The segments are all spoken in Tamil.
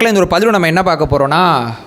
இந்த ஒரு பதிவில் நம்ம என்ன பார்க்க போகிறோம்னா,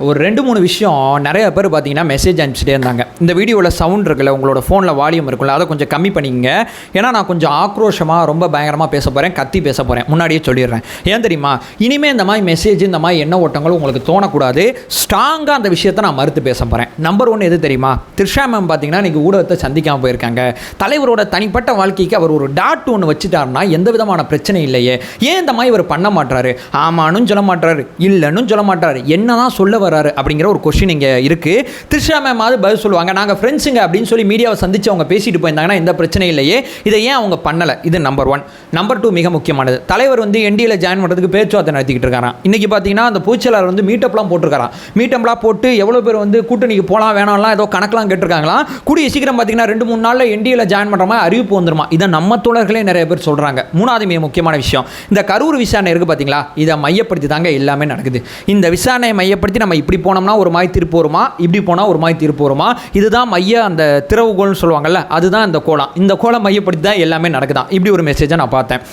ஒரு 2-3 விஷயம் நிறைய பேர் பார்த்தீங்கன்னா மெசேஜ் அனுப்பிச்சிட்டே இருந்தாங்க. இந்த வீடியோவில் சவுண்ட் இருக்குல்ல, உங்களோட ஃபோனில் வால்யூம் இருக்குல்ல, அதை கொஞ்சம் கம்மி பண்ணிக்கங்க. ஏன்னா நான் கொஞ்சம் ஆக்ரோஷமாக ரொம்ப பயங்கரமாக பேச போகிறேன், கத்தி பேச போகிறேன். முன்னாடியே சொல்லிடுறேன். ஏன் தெரியுமா, இனிமேல் இந்த மாதிரி மெசேஜ், இந்த மாதிரி எண்ண ஓட்டங்களும் உங்களுக்கு தோணக்கூடாது. ஸ்ட்ராங்காக அந்த விஷயத்தை நான் மறுத்து பேச போகிறேன். நம்பர் 1 எது தெரியுமா, த்ரிஷா மேம் பார்த்தீங்கன்னா இன்றைக்கி ஊடகத்தை சந்திக்காமல் போயிருக்காங்க. தலைவரோட தனிப்பட்ட வாழ்க்கைக்கு அவர் ஒரு டாட் ஒன்று வச்சுட்டாருன்னா எந்த விதமான பிரச்சனை இல்லையே, ஏன் இந்த மாதிரி இவர் பண்ண மாட்டாரு, ஆமானும் சொல்ல மாட்டாரு, இல்லைன்னு சொல்ல மாட்டார், என்னதான் சொல்ல வராரு அப்படிங்கிற ஒரு கொஸ்டின் இங்கே இருக்குது. த்ரிஷா மேம் அது பதில் சொல்லுவாங்க, நாங்கள் ஃப்ரெண்ட்ஸுங்க அப்படின்னு சொல்லி மீடியாவை சந்தித்து அவங்க பேசிட்டு போயிருந்தாங்கன்னா எந்த பிரச்சனை இல்லையே, இதை ஏன் அவங்க பண்ணலை. இது நம்பர் 1. நம்பர் 2 மிக முக்கியமானது, தலைவர் என்டியில் ஜாயின் பண்ணுறதுக்கு பேச்சுவார்த்தை நடத்திக்கிட்டு இருக்காராம். இன்றைக்கி பார்த்தீங்கன்னா அந்த பொதுச்செயலாளர் மீட்டப்லாம் போட்டிருக்காராம். மீட்டப்லாம் போட்டு எவ்வளோ பேர் கூட்டணிக்கு போகலாம் வேணாம்லாம் ஏதோ கணக்கெலாம் கேட்டிருக்காங்களாம். கூடிய சீக்கிரம் பார்த்தீங்கன்னா 2-3 நாளில் என்டியில் ஜாயின் பண்ணுற மாதிரி அறிவிப்பு வந்துருமா. இதை நம்ம தோழர்களே நிறைய பேர் சொல்கிறாங்க. 3வது மிக முக்கியமான விஷயம், இந்த கரூர் விசாரணை இருக்குது பார்த்தீங்களா, இதை மையப்படுத்தி தாங்க எல்லாமே நடக்குது. இந்த விசாரணையை மையப்படுத்தி நம்ம இப்படி போனோம்னா ஒரு மாதிரி திருப்பு வருமா, இப்படி போனால் ஒரு மாதிரி திருப்பு வருமா, இதுதான் மைய அந்த திறவுகோல்னு சொல்லுவாங்கல்ல, அதுதான் இந்த கோலம். இந்த கோலம் மையப்படுத்தி தான் எல்லாமே நடக்குதான். இப்படி ஒரு மெசேஜை நான் பார்த்தேன்.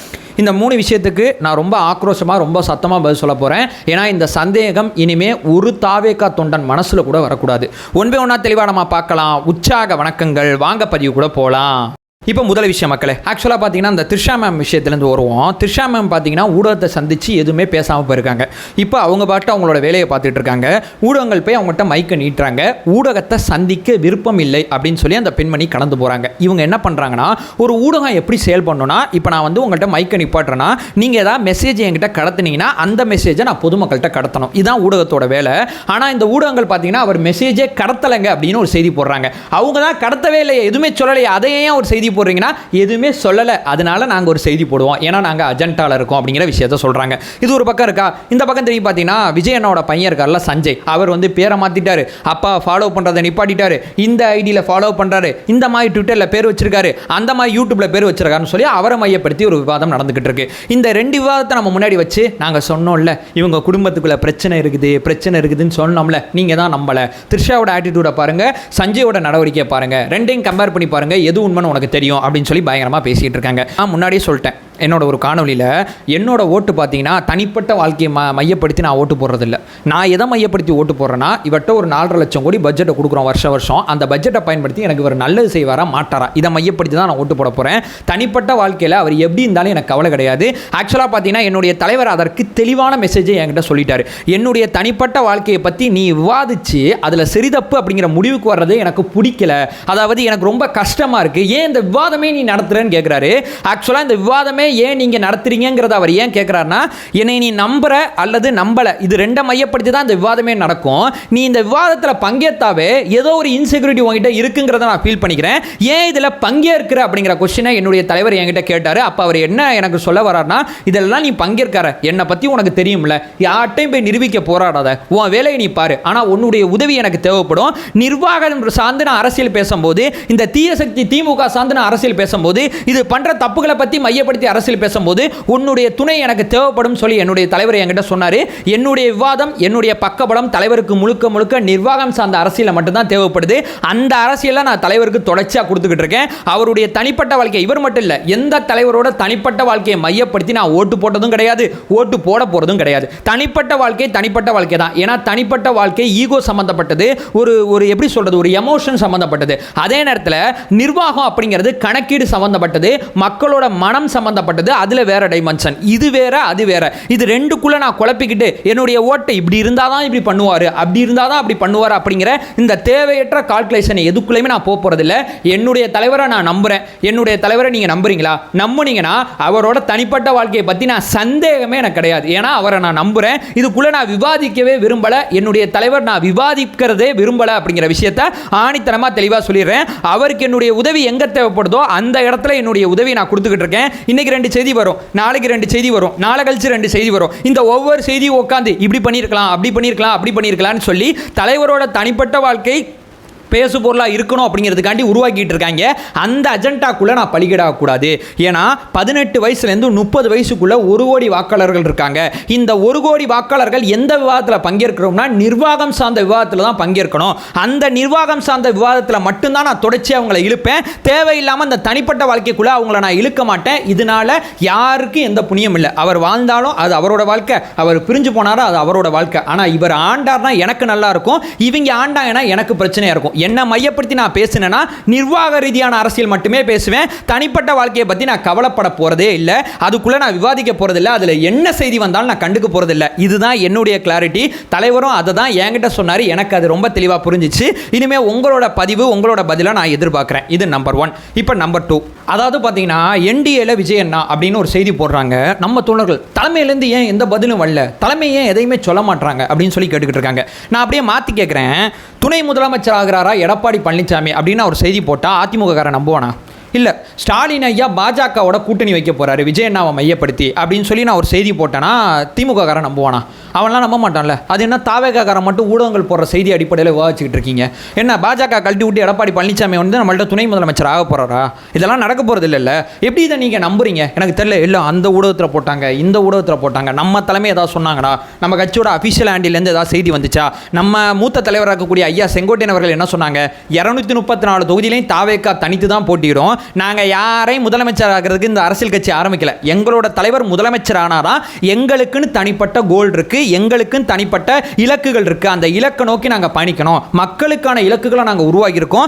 இந்த 3 விஷயத்துக்கு நான் ரொம்ப ஆக்ரோஷமாக ரொம்ப சத்தமாக பதில் சொல்ல போகிறேன். ஏன்னா இந்த சந்தேகம் இனிமே ஒரு தாவேகா தொண்டன் மனசில் கூட வரக்கூடாது. ஒன்றா தெளிவாக நம்ம பார்க்கலாம். உற்சாக வணக்கங்கள், வாங்க பதிவு கூட போகலாம். இப்போ முதல் விஷயம் மக்களே, ஆக்சுவலாக பார்த்தீங்கன்னா இந்த த்ரிஷா மேம் விஷயத்துலேருந்து வருவோம். த்ரிஷா மேம் பார்த்தீங்கன்னா ஊடகத்தை சந்தித்து எதுவுமே பேசாமல் போயிருக்காங்க. இப்போ அவங்க பாட்டு அவங்களோட வேலையை பார்த்துட்டு இருக்காங்க. ஊடகங்கள் போய் அவங்கள்ட்ட மைக்கை நீட்டுறாங்க. ஊடகத்தை சந்திக்க விருப்பம் இல்லை அப்படின்னு சொல்லி அந்த பெண்மணி கடந்து போகிறாங்க. இவங்க என்ன பண்ணுறாங்கன்னா, ஒரு ஊடகம் எப்படி செயல் பண்ணணும்னா, இப்போ நான் உங்கள்கிட்ட மைக்கை நிப்பாட்டுறேன்னா நீங்கள் ஏதாவது மெசேஜ் என்கிட்ட கடத்தினீங்கன்னா அந்த மெசேஜை நான் பொதுமக்கள்கிட்ட கடத்தணும். இதுதான் ஊடகத்தோட வேலை. ஆனால் இந்த ஊடகங்கள் பார்த்தீங்கன்னா அவர் மெசேஜே கடத்தலைங்க அப்படின்னு ஒரு செய்தி போடுறாங்க. அவங்க தான் கடத்தவே இல்லை, எதுவுமே சொல்லலையே, அதையே ஒரு செய்தி போடுறீங்கன்னா எதுவுமே சொல்லலை, அதனால நாங்கள் ஒரு செய்தி போடுவோம், ஏன்னா நாங்கள் அஜெண்டாவில் இருக்கோம் அப்படிங்கிற விஷயத்த சொல்கிறாங்க. இது ஒரு பக்கம் இருக்கா. இந்த பக்கம் திரும்பி பார்த்தீங்கன்னா விஜய் அண்ணாவோட பையன் இருக்கார்ல சஞ்சய், அவர் பேரை மாற்றிட்டாரு, அப்பா ஃபாலோ பண்ணுறதை நிப்பாட்டிட்டாரு, இந்த ஐடியில் ஃபாலோ பண்ணுறாரு, இந்த மாதிரி ட்விட்டரில் பேர் வச்சிருக்காரு, அந்த மாதிரி யூடியூப்பில் பேர் வச்சிருக்காருன்னு சொல்லி அவரை மையப்படுத்தி ஒரு விவாதம் நடந்துகிட்டு இருக்கு. இந்த 2 விவாதத்தை நம்ம முன்னாடி வச்சு நாங்கள் சொன்னோம்ல, இவங்க குடும்பத்துக்குள்ள பிரச்சனை இருக்குதுன்னு சொன்னோம்ல, நீங்கள் தான் நம்பலை. த்ரிஷாவோட ஆட்டிடியூடை பாருங்கள், சஞ்சயோட நடவடிக்கையை பாருங்கள், ரெண்டையும் கம்பேர் பண்ணி பாருங்கள், எது உண்மைன்னு உனக்கு தெரியும் அப்படின்னு சொல்லி பயங்கரமாக பேசிகிட்டு இருக்காங்க. நான் முன்னாடியே சொல்லிட்டேன், என்னோட ஒரு காணொலியில் என்னோட ஓட்டு பார்த்தீங்கன்னா தனிப்பட்ட வாழ்க்கையை மையப்படுத்தி நான் ஓட்டு போடுறதில்ல. நான் எதை மையப்படுத்தி ஓட்டு போடுறேன்னா, இவட்ட ஒரு 4.5 லட்சம் கோடி பட்ஜெட்டை கொடுக்குறோம் வருஷம். அந்த பட்ஜெட்டை பயன்படுத்தி எனக்கு ஒரு நல்லது செய்வாரா மாட்டாரா, இதை மையப்படுத்தி தான் நான் ஓட்டு போட போகிறேன். தனிப்பட்ட வாழ்க்கையில் அவர் எப்படி இருந்தாலும் எனக்கு கவலை கிடையாது. ஆக்சுவலாக பார்த்தீங்கன்னா என்னுடைய தலைவர் அதற்கு தெளிவான மெசேஜை என்கிட்ட சொல்லிட்டாரு. என்னுடைய தனிப்பட்ட வாழ்க்கையை பற்றி நீ விவாதிச்சு அதில் சிறிதப்பு அப்படிங்கிற முடிவுக்கு வர்றது எனக்கு பிடிக்கல, அதாவது எனக்கு ரொம்ப கஷ்டமாக இருக்குது, ஏன் இந்த விவாதமே நீ நடத்துகிறேன்னு கேட்குறாரு. ஆக்சுவலாக இந்த விவாதமே ஏன் நீங்க நடத்துறீங்கிறத அவர் ஏன் கேட்கிறாருன்னா, என்னை நீ நம்புற அல்லது நம்பல, இது 2 மையப்படுத்தி தான் இந்த விவாதமே நடக்கும். நீ இந்த விவாதத்தில் பங்கேற்றாவே ஏதோ ஒரு இன்செக்யூரிட்டி உங்ககிட்ட இருக்குங்கிறத நான் ஃபீல் பண்ணிக்கிறேன். ஏன் இதில் பங்கேற்கிற அப்படிங்கிற கொஸ்டினை என்னுடைய தலைவர் என்கிட்ட கேட்டார். அப்போ அவர் என்ன எனக்கு சொல்ல வர்றாருன்னா, இதெல்லாம் நீ பங்கேற்கிற, என்னை பற்றி உனக்கு தெரியும்ல, யார்ட்டையும் போய் நிரூபிக்க போராடாத, உன் வேலையை நீ பாரு, ஆனால் உன்னுடைய உதவி எனக்கு தேவைப்படும். நிர்வாகம் சார்ந்து நான் அரசியல் பேசும்போது, இந்த தீய சக்தி திமுக சார்ந்து நான் அரசியல் பேசும்போது, இது பண்ற தப்புகளை பற்றி மையப்படுத்தி அரசியல் பேசும்போது உன்னுடைய துணை எனக்கு தேவைப்படும் சொல்லி என்னுடைய தலைவர் என்கிட்ட சொன்னாரு. என்னுடைய விவாதம், என்னுடைய பக்கபலம் தலைவருக்கு முழுக்க நிர்வாகம் சார்ந்த அரசியல் மட்டும்தான் தேவைப்படுது. அந்த அரசியலை நான் தலைவருக்கு தொடர்ச்சியாக கொடுத்துக்கிட்டு இருக்கேன். அவருடைய தனிப்பட்ட வாழ்க்கை, இவர் மட்டும் இல்லை, எந்த தலைவரோட தனிப்பட்ட வாழ்க்கையை மையப்படுத்தி நான் ஓட்டு போட்டதும் கிடையாது, ஓட்டு போட போறதும் கிடையாது. தனிப்பட்ட வாழ்க்கை தான். ஏன்னா தனிப்பட்ட வாழ்க்கை ஈகோ சம்பந்தப்பட்டது, ஒரு எப்படி சொல்றது, ஒரு எமோஷன் சம்பந்தப்பட்டது. அதே நேரத்தில் நிர்வாகம் அப்படிங்கிறது கணக்கீடு சம்பந்தப்பட்டது, மக்களோட மனம் சம்பந்தப்பட்டது, அதுல வேற டைமென்ஷன். இது வேற அது வேற. இது 2க்குள்ள நான் குழப்பிக்கிட்டு என்னுடைய ஓட்டை இப்படி இருந்தாதான் இப்படி பண்ணுவாரு, அப்படி இருந்தாதான் அப்படி பண்ணுவாரு அப்படிங்கிற இந்த தேவையற்ற கால்குலேஷன் எதுக்குள்ளேயுமே நான் போறதில்ல. என்னுடைய தலைவரை நான் நம்புறேன். என்னுடைய தலைவரை நீங்க நம்புறீங்களா? நம்புனீங்கன்னா அவரோட தனிப்பட்ட வாழ்க்கையை பத்தி நான் சந்தேகமே எனக்கு கிடையாது. ஏன்னா அவரை நான் நம்புறேன். இதுக்குள்ள நான் விவாதிக்கவே விரும்பல. என்னுடைய தலைவர் நான் விவாதிக்கிறதே விரும்பல அப்படிங்கிற விஷயத்தை ஆணித்தனமா தெளிவா சொல்லிடுறேன். அவருக்கு என்னுடைய உதவி எங்க தேவைப்படுதோ அந்த இடத்துல என்னுடைய உதவி நான் கொடுத்துக்கிட்டு இருக்கேன். இன்னைக்கு 2 செய்தி வரும், நாளைக்கு 2 செய்தி வரும், நாளை கழிச்சு 2 செய்தி வரும். இந்த ஒவ்வொரு செய்தியும் உட்காந்து இப்படி பண்ணியிருக்கலாம், அப்படி பண்ணியிருக்கலாம்னு சொல்லி தலைவரோட தனிப்பட்ட வாழ்க்கை பேசு பொருளாக இருக்கணும் அப்படிங்கிறதுக்காண்டி உருவாக்கிட்டு இருக்காங்க. அந்த அஜெண்டாக்குள்ளே நான் பலிகிடாகக்கூடாது. ஏன்னா 18 வயசுலேருந்து 30 வயசுக்குள்ளே 1 கோடி வாக்காளர்கள் இருக்காங்க. இந்த 1 கோடி வாக்காளர்கள் எந்த விவாதத்தில் பங்கேற்கிறோம்னா நிர்வாகம் சார்ந்த விவாதத்தில் தான் பங்கேற்கணும். அந்த நிர்வாகம் சார்ந்த விவாதத்தில் மட்டும்தான் நான் தொடர்ச்சி அவங்களை இழுப்பேன். தேவையில்லாமல் அந்த தனிப்பட்ட வாழ்க்கைக்குள்ளே அவங்கள நான் இழுக்க மாட்டேன். இதனால யாருக்கும் எந்த புண்ணியம் இல்லை. அவர் வாழ்ந்தாலும் அது அவரோட வாழ்க்கை, அவர் பிரிஞ்சு போனாரோ அது அவரோட வாழ்க்கை. ஆனால் இவர் ஆண்டார்னா எனக்கு நல்லா இருக்கும், இவங்க ஆண்டாங்கன்னா எனக்கு பிரச்சனையாக இருக்கும். என்ன மையப்படுத்தி நான் பேசினேன்னா நிர்வாக ரீதியான அரசியல் மட்டுமே பேசுவேன். தனிப்பட்ட வாழ்க்கையை பற்றி நான் கவலைப்பட போகிறதே இல்லை. அதுக்குள்ளே நான் விவாதிக்க போகிறதில்லை. அதில் என்ன செய்தி வந்தாலும் நான் கண்டுக்க போகிறதில்லை. இதுதான் என்னுடைய கிளாரிட்டி. தலைவரும் அதை தான் என்கிட்ட சொன்னார். எனக்கு அது ரொம்ப தெளிவாக புரிஞ்சிச்சு. இனிமேல் உங்களோட பதிவு, உங்களோட பதிலை நான் எதிர்பார்க்குறேன். இது நம்பர் 1. இப்போ நம்பர் 2, அதாவது பார்த்தீங்கன்னா என்டிஏல விஜய் அண்ணா அப்படின்னு ஒரு செய்தி போடுறாங்க. நம்ம தோழர்கள் தலைமையிலேருந்து ஏன் எந்த பதிலும் வரல, தலைமை ஏன் எதையுமே சொல்ல மாட்டாங்க அப்படின்னு சொல்லி கேட்டுக்கிட்டு இருக்காங்க. நான் அப்படியே மாற்றி கேட்குறேன், துணை முதலமைச்சர் ஆகிறாரா எடப்பாடி பழனிசாமி அப்படின்னு ஒரு செய்தி போட்டால் அதிமுக காரன் நம்புவானா? இல்லை, ஸ்டாலின் ஐயா பாஜகவோட கூட்டணி வைக்க போகிறாரு விஜய் அண்ணாவை மையப்படுத்தி அப்படின்னு சொல்லி நான் ஒரு செய்தி போட்டேன்னா திமுக காரன் நம்புவானா? அவன்லாம் நம்ப மாட்டான்ல. அது என்ன தாவேகாரன் மட்டும் ஊடகங்கள் போடுற செய்தி அடிப்படையில் விவாதிச்சுக்கிட்டு இருக்கீங்க? என்ன பாஜக கழட்டி விட்டு எடப்பாடி பழனிசாமி வந்து நம்மள்ட்ட துணை முதலமைச்சர் ஆக போகிறாரா? இதெல்லாம் நடக்க போகிறது இல்லைல்ல. எப்படி இதை நீங்கள் நம்புறீங்க? எனக்கு தெரியல. இல்லை, அந்த ஊடகத்தில் போட்டாங்க, இந்த ஊடகத்தில் போட்டாங்க, நம்ம தலைமை ஏதாவது சொன்னாங்கடா, நம்ம கட்சியோட அஃபிஷியல் ஹேண்டிலேருந்து ஏதாவது செய்தி வந்துச்சா? நம்ம மூத்த தலைவராக இருக்கக்கூடிய ஐயா செங்கோட்டையன் அவர்கள் என்ன சொன்னாங்க? 234 தொகுதியிலையும் தாவேக்கா தனித்து தான் போட்டியிடும். நாங்கள் யாரையும் முதலமைச்சர் ஆகிறதுக்கு இந்த அரசியல் கட்சி ஆரம்பிக்கல. எங்களோட தலைவர் முதலமைச்சர் ஆனாதான் எங்களுக்குன்னு தனிப்பட்ட கோல் இருக்கு, எங்களுக்குன்னு தனிப்பட்ட இலக்குகள் இருக்கு. அந்த இலக்கை நோக்கி நாங்கள் பயணிக்கணும். மக்களுக்கான இலக்குகளை நாங்கள் உருவாக்கி இருக்கோம்.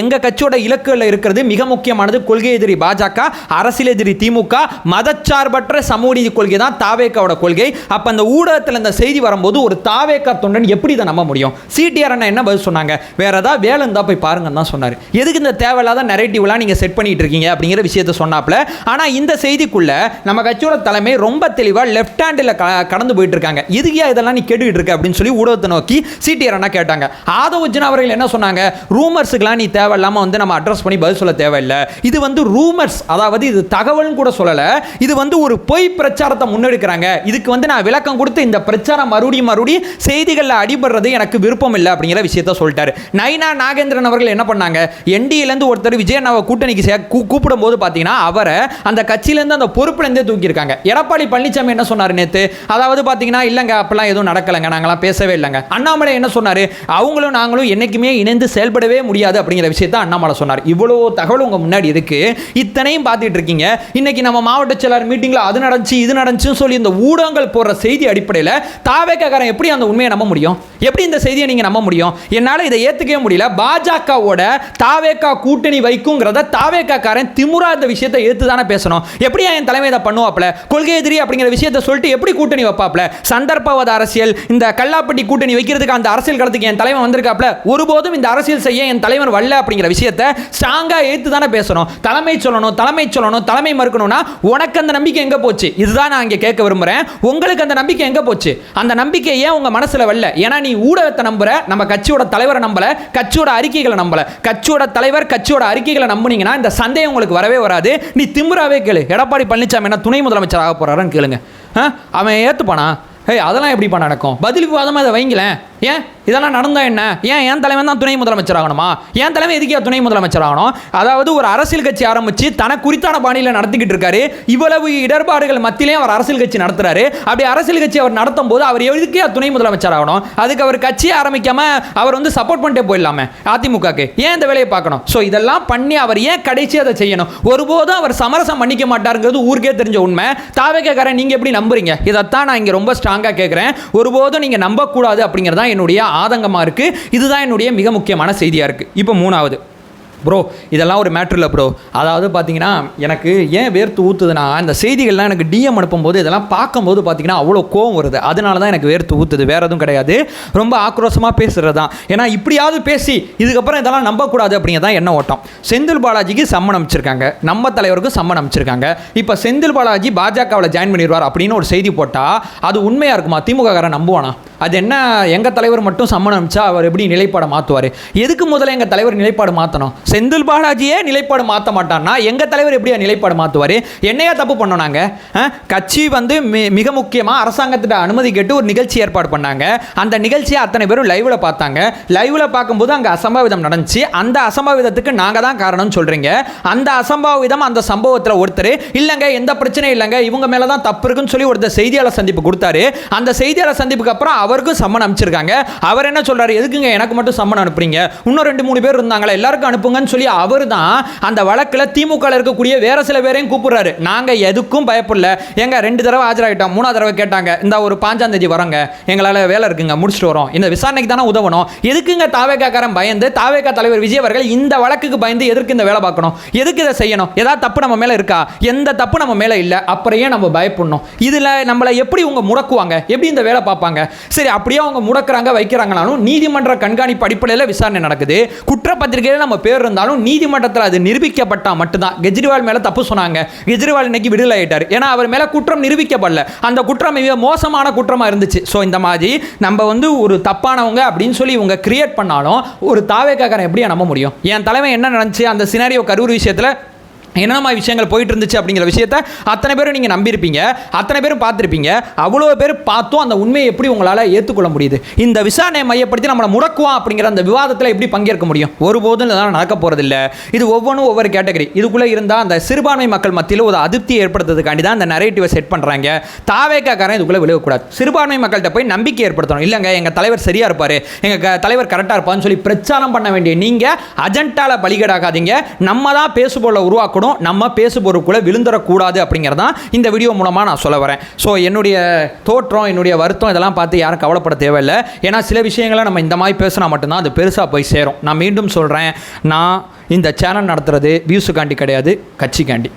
எங்க கட்சியோட இலக்குகள் இருக்கிறது மிக முக்கியமானது. கொள்கை எதிரி பாஜக, அரசியல் எதிரி திமுக, மதச்சார்பற்ற சமூக நீதி கொள்கை தான் தாவேக்காவோட கொள்கை. அப்ப அந்த ஊடகத்தில் இந்த செய்தி வரும்போது ஒரு தாவேக்கா தொண்டன் எப்படி இதை நம்ப முடியும்? சிடிஆர் அண்ணா என்ன பதில் சொன்னாங்க? வேற ஏதாவது வேலை இருந்தா போய் பாருங்கன்னு தான் சொன்னார். எதுக்கு இந்த தேவையில்லாத நரேட்டிவ்லாம் நீங்க செட் பண்ணிட்டு இருக்கீங்க அப்படிங்கிற விஷயத்தை சொன்னாப்ல. ஆனா இந்த செய்திக்குள்ள நம்ம கட்சியோட தலைமை ரொம்ப தெளிவா லெஃப்ட் ஹேண்டில் கடந்து போயிட்டு இருக்காங்க. எதுக்கியா இதெல்லாம் நீ கேட்டுக்கிட்டு இருக்க அப்படின்னு சொல்லி ஊடகத்தை நோக்கி சிடிஆர் அண்ணா கேட்டாங்க. ஆதவர்ஜுனா அவர்கள் என்ன சொன்னாங்க? ரூமர்ஸுக்கெல்லாம் நீ தேவையில்லாம வந்து நம்ம அட்ரஸ் பண்ணி பதில் சொல்ல தேவையில்லை. இது வந்து ரூமர்ஸ், அதாவது இது தகவல்னு கூட சொல்லல. இது வந்து ஒரு பொய் பிரச்சாரத்தை முன்னெடுக்கிறாங்க. இதுக்கு வந்து நான் விளக்கம் கொடுத்து இந்த பிரச்சாரம் மறுபடியும் செய்திகளில் அடிபடுறது எனக்கு விருப்பம் இல்லை அப்படிங்கிற விஷயத்த சொல்லிட்டாரு. நைனா நாகேந்திரன் அவர்கள் என்ன பண்ணாங்க? என்டிஏலேருந்து ஒருத்தர் விஜய் அண்ணாவை கூட்டணிக்கு கூப்பிடும் போது பார்த்தீங்கன்னா அவரை அந்த கட்சியிலேருந்து அந்த பொறுப்புலேருந்தே தூக்கியிருக்காங்க. எடப்பாடி பழனிசாமி என்ன சொன்னார் நேற்று? அதாவது பார்த்தீங்கன்னா இல்லைங்க அப்பெல்லாம் எதுவும் நடக்கலைங்க, நாங்களாம் பேசவே இல்லைங்க. அண்ணாமலை என்ன சொன்னார்? அவங்களும் நாங்களும் என்னைக்குமே இணைந்து செயல்படவே முடியாது அப்படிங்கிற விஷயத்த அண்ணாமலை சொன்னார். இவ்வளோ தகவல் உங்க முன்னாடி இருக்கு. இத்தனையும் பார்த்துட்டு இருக்கீங்க. இன்னைக்கு நம்ம மாவட்ட செயலாளர் மீட்டிங்ல அது நடந்துச்சு இது நடந்துச்சுன்னு சொல்லி இந்த ஊடகங்கள் போடுற செய்தி அடிப்படையில் தாவேக்காரன் எப்படி அந்த உண்மையை நம்ப முடியும்? எப்படி இந்த செய்தியை நீங்க நம்ப முடியும்? என்னால் இதை ஏற்றுக்கவே முடியல. பாஜகவோட தாவேக்கா கூட்டணி வைக்குங்கிறத தாவேக்காரன் திமுறா இந்த விஷயத்தை ஏற்று தானே பேசணும். எப்படி என் தலைமை இதை பண்ணுவாப்ல? கொள்கை எதிரி அப்படிங்கிற விஷயத்தை சொல்லிட்டு எப்படி கூட்டணி வைப்பாப்ல? சந்தர்ப்பவாத அரசியல், இந்த கல்லாப்பட்டி கூட்டணி வைக்கிறதுக்கு அந்த அரசியல் களத்துக்கு என் தலைவன் வந்திருக்காப்ல. ஒருபோதும் இந்த அரசியல் செய்ய என் தலைவர் வரல அப்படிங்கிற விஷயத்தை ஸ்ட்ராங்கா ஏற்று தானே பேசணும். தலைமை சொல்லணும், தலைமை மறுக்கணும்னா உனக்கு அந்த நம்பிக்கை எங்க போச்சு? இதுதான் நான் இங்கே கேட்க விரும்புறேன். உங்களுக்கு அந்த நம்பிக்கை எங்க போச்சு? அந்த நம்பிக்கை ஏன் உங்க மனசுல வரல? ஏன்னா நீ ஊடகத்தை நம்புற, நம்ம கட்சியோட தலைவரை நம்பல, கட்சியோட அறிக்கைகளை நம்பல. கட்சியோட தலைவர் கட்சியோட அறிக்கைகளை நம்புனீங்கன்னா இந்த சந்தேகம் உங்களுக்கு வரவே வராது. நீ திமுறாவே கேளு. எடப்பாடி பழனிசாமி என்ன துணை முதலமைச்சர் ஆக போறாருன்னு கேளுங்க. அவன் ஏத்துப்பானா? அதெல்லாம் எப்படிப்பா நடக்கும்? பதிலுக்கு வாதமாக அதை வைங்களேன். ஏன் இதெல்லாம் நடந்தா என்ன? ஏன் என் தலைவன் தான் துணை முதலமைச்சர் ஆகணுமா? என் தலைவன் எதுக்கே துணை முதலமைச்சர் ஆகணும்? அதாவது ஒரு அரசியல் கட்சி ஆரம்பிச்சு தனக்கு குறித்தான பாணியில் நடத்திக்கிட்டு இருக்காரு. இவ்வளவு இடர்பாடுகள் மத்தியிலே அவர் அரசியல் கட்சி நடத்துறாரு. அப்படி அரசியல் கட்சி அவர் நடத்தும் போது அவர் எதுக்கே துணை முதலமைச்சர் ஆகணும்? அதுக்கு அவர் கட்சியை ஆரம்பிக்காம அவர் வந்து சப்போர்ட் பண்ணிட்டே போயிடலாமே அதிமுகக்கு. ஏன் இந்த வேலையை பார்க்கணும்? ஸோ இதெல்லாம் பண்ணி அவர் ஏன் கடைசி அதை செய்யணும்? ஒருபோதும் அவர் சமரசம் பண்ணிக்க மாட்டாருங்கிறது ஊருக்கே தெரிஞ்ச உண்மை. தாவேக்காரன் நீங்க எப்படி நம்புறீங்க? இதைத்தான் நான் இங்கே ரொம்ப ஸ்ட்ராங்காக கேட்குறேன். ஒருபோதும் நீங்க நம்பக்கூடாது அப்படிங்கிறதா என்னுடைய ஆதங்கமாக இருக்கு. இதுதான் என்னுடைய மிக முக்கியமான செய்தியாக இருக்கு. இப்போ 3வது ப்ரோ, இதெல்லாம் ஒரு மேட்ரு இல்லை ப்ரோ. அதாவது பார்த்தீங்கன்னா எனக்கு ஏன் வேர்த்து ஊற்றுதுன்னா இந்த செய்திகள்லாம் எனக்கு டிஎம் அனுப்பும்போது இதெல்லாம் பார்க்கும்போது பார்த்தீங்கன்னா அவ்வளோ கோவம் வருது. அதனால தான் எனக்கு வேர்த்து ஊற்றுது, வேறு எதுவும் கிடையாது. ரொம்ப ஆக்ரோஷமாக பேசுகிறது தான். ஏன்னா இப்படியாவது பேசி இதுக்கப்புறம் இதெல்லாம் நம்பக்கூடாது அப்படிங்கிறதான் என்ன ஓட்டம். செந்தில் பாலாஜிக்கு சம்மன் அமைச்சிருக்காங்க, நம்ம தலைவருக்கும் சம்மன் அமைச்சிருக்காங்க. இப்போ செந்தில் பாலாஜி பாஜகவில் ஜாயின் பண்ணிடுவார் அப்படின்னு ஒரு செய்தி போட்டால் அது உண்மையாக இருக்குமா? திமுக காரன் நம்புவானா? அது என்ன எங்கள் தலைவர் மட்டும் சம்மன் அனுப்பிச்சா அவர் எப்படி நிலைப்பாடை மாற்றுவார்? எதுக்கு முதல்ல எங்கள் தலைவர் நிலைப்பாடு மாற்றணும்? செந்தில் பாலாஜியே நிலைப்பாடு மாற்ற மாட்டான்னா எங்கள் தலைவர் எப்படியா நிலைப்பாடு மாற்றுவார்? என்னையா தப்பு பண்ணோம் நாங்கள்? கட்சி வந்து மிக முக்கியமாக அரசாங்கத்திட்ட அனுமதி கேட்டு ஒரு நிகழ்ச்சி ஏற்பாடு பண்ணாங்க. அந்த நிகழ்ச்சியை அத்தனை பேரும் லைவில் பார்த்தாங்க. லைவில் பார்க்கும்போது அங்கே அசம்பாவிதம் நடந்துச்சு. அந்த அசம்பாவிதத்துக்கு நாங்கள் தான் காரணம்னு சொல்கிறீங்க. அந்த அசம்பாவிதம் அந்த சம்பவத்தில் ஒருத்தர் இல்லைங்க எந்த பிரச்சனையும் இல்லைங்க இவங்க மேலே தான் தப்பு இருக்குன்னு சொல்லி ஒருத்தர் செய்தியாளர் சந்திப்பு கொடுத்தாரு. அந்த செய்தியாளர் சந்திப்புக்கு அப்புறம் அவருக்கும் சம்மன் அனுப்பிச்சிருக்காங்க. அவர் என்ன சொல்றாரு? எதுக்குங்க எனக்கு மட்டும் சம்மன் அனுப்புறீங்க? இன்னும் 2-3 பேர் இருந்தாங்களா எல்லாருக்கும் அனுப்புங்கன்னு சொல்லி அவர் தான் அந்த வழக்கில் திமுக இருக்கக்கூடிய வேற சில பேரையும் கூப்பிடுறாரு. நாங்க எதுக்கும் பயப்படல. எங்க 2 தடவை ஆஜராயிட்டோம். 3ஆவது தடவை கேட்டாங்க இந்த ஒரு 5ஆம் தேதி வரங்க எங்களால் வேலை இருக்குங்க முடிச்சுட்டு வரோம். இந்த விசாரணைக்கு தானே உதவணும். எதுக்குங்க தாவேகாக்காரன் பயந்து தாவேகா தலைவர் விஜய் அவர்கள் இந்த வழக்குக்கு பயந்து எதற்கு இந்த வேலை பார்க்கணும்? எதுக்கு இதை செய்யணும்? ஏதாவது தப்பு நம்ம மேல இருக்கா? எந்த தப்பு நம்ம மேல இல்ல. அப்புறம் ஏன் நம்ம பயப்படணும்? இதுல நம்மளை எப்படி உங்க முடக்குவாங்க? எப்படி இந்த வேலை பார்ப்பாங்க? சரி அப்படியே அவங்க முடக்குறாங்க வைக்கிறாங்கனாலும் நீதிமன்ற கண்காணிப்பு அடிப்படையில் விசாரணை நடக்குது. குற்றப்பத்திரிகையில் நம்ம பேர் இருந்தாலும் நீதிமன்றத்தில் அது நிரூபிக்கப்பட்டா மட்டும்தான். கெஜ்ரிவால் மேல தப்பு சொன்னாங்க. கெஜ்ரிவால் இன்னைக்கு விடுதலை ஆயிட்டார். ஏன்னா அவர் மேல குற்றம் நிரூபிக்கப்படல. அந்த குற்றம் மிக மோசமான குற்றமா இருந்துச்சு. ஸோ இந்த மாதிரி நம்ம வந்து ஒரு தப்பானவங்க அப்படின்னு சொல்லி இவங்க கிரியேட் பண்ணாலும் ஒரு தாவேக்காரன் எப்படியா நம்ப முடியும்? என் தலைமை என்ன நடந்துச்சு அந்த சினாரியோ கரூர் விஷயத்தில் என்னென்ன விஷயங்கள் போயிட்டு இருந்துச்சு அப்படிங்கிற விஷயத்த அத்தனை பேரும் நீங்கள் நம்பியிருப்பீங்க, அத்தனை பேரும் பார்த்துருப்பீங்க. அவ்வளோ பேர் பார்த்தும் அந்த உண்மையை எப்படி உங்களால் ஏற்றுக்கொள்ள முடியுது? இந்த விசாரணையை மையப்படுத்தி நம்மளை முடக்குவோம் அப்படிங்கிற அந்த விவாதத்தில் எப்படி பங்கேற்க முடியும்? ஒருபோதும் இதெல்லாம் நடக்க போகிறதில்ல. இது ஒவ்வொன்றும் ஒவ்வொரு கேட்டகரி. இதுக்குள்ளே இருந்தால் அந்த சிறுபான்மை மக்கள் மத்தியில் ஒரு அதிருப்தியை ஏற்படுத்துறதுக்காண்டி தான் அந்த நரேட்டிவை செட் பண்ணுறாங்க. தாவேக்காரன் இதுக்குள்ளே விழுகக்கூடாது. சிறுபான்மை மக்கள்கிட்ட போய் நம்பிக்கை ஏற்படுத்தணும். இல்லைங்க எங்கள் தலைவர் சரியாக இருப்பார், எங்கள் தலைவர் கரெக்டாக இருப்பான்னு சொல்லி பிரச்சாரம் பண்ண வேண்டிய நீங்கள் அஜெண்டாவில் பலிகடாகாதீங்க. நம்ம தான் பேசுபொருளை உருவாக்கணும். நம்ம பேசுபொருளுக்குள்ள விழுந்துடக்கூடாது அப்படிங்கிறதான் இந்த வீடியோ மூலமாக நான் சொல்ல வரேன். ஸோ என்னுடைய தோற்றம் என்னுடைய வருத்தம் இதெல்லாம் பார்த்து யாரும் கவலைப்பட தேவையில்லை. ஏன்னா சில விஷயங்களை நம்ம இந்த மாதிரி பேசினா மட்டும்தான் அது பெருசாக போய் சேரும். நான் மீண்டும் சொல்கிறேன், நான் இந்த சேனல் நடத்துறது வியூஸுக்காண்டி கிடையாது, கட்சிக்காண்டி.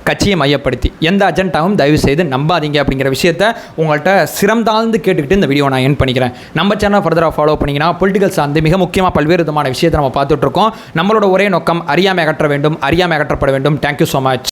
கட்சியை மையப்படுத்தி எந்த அஜெண்டாவும் தயவு செய்து நம்பாதீங்க அப்படிங்கிற விஷயத்தை உங்கள்கிட்ட சிறந்தாழ்ந்து கேட்டுக்கிட்டு இந்த வீடியோ நான் என் பண்ணிக்கிறேன். நம்ம சேனல் ஃபர்தராக ஃபாலோ பண்ணிங்கன்னா பொலிட்டிக்கல் சார்ந்து மிக முக்கியமாக பல்வேறு விதமான விஷயத்தை நம்ம பார்த்துட்ருக்கோம். நம்மளோட ஒரே நோக்கம் அறியாமை அகற்ற வேண்டும், அறியாமை அகற்றப்பட வேண்டும். Thank you so much.